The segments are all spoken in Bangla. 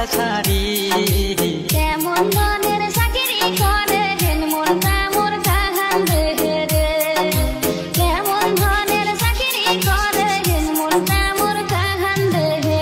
ছাড়ি কেমন মনের চাকরি করে হেন মনটা মোর কাহান্দে রে কেমন মনের চাকরি করে হেন মনটা মোর কাহান্দে রে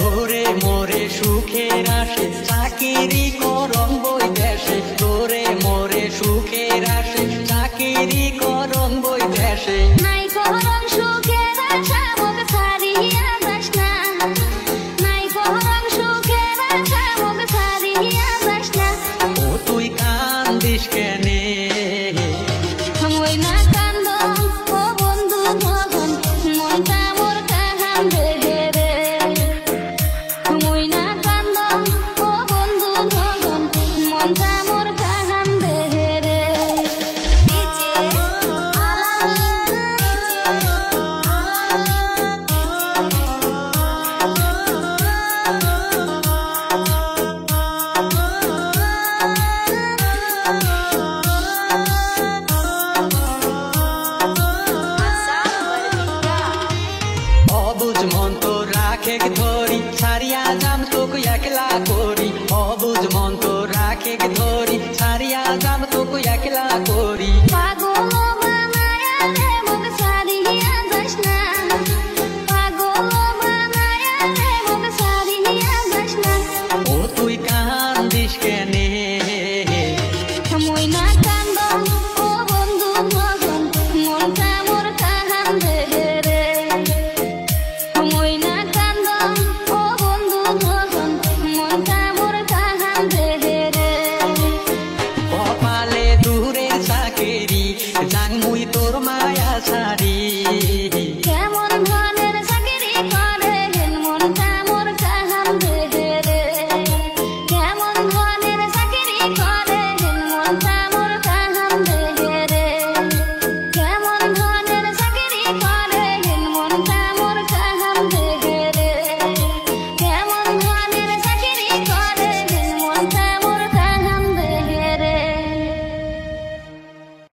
তোরে মোরে সুখের আসে চাকরি করম বই দেশে তোরে মোরে সুখের আসে চাকরি করম বই দেশে নাই করম সুখ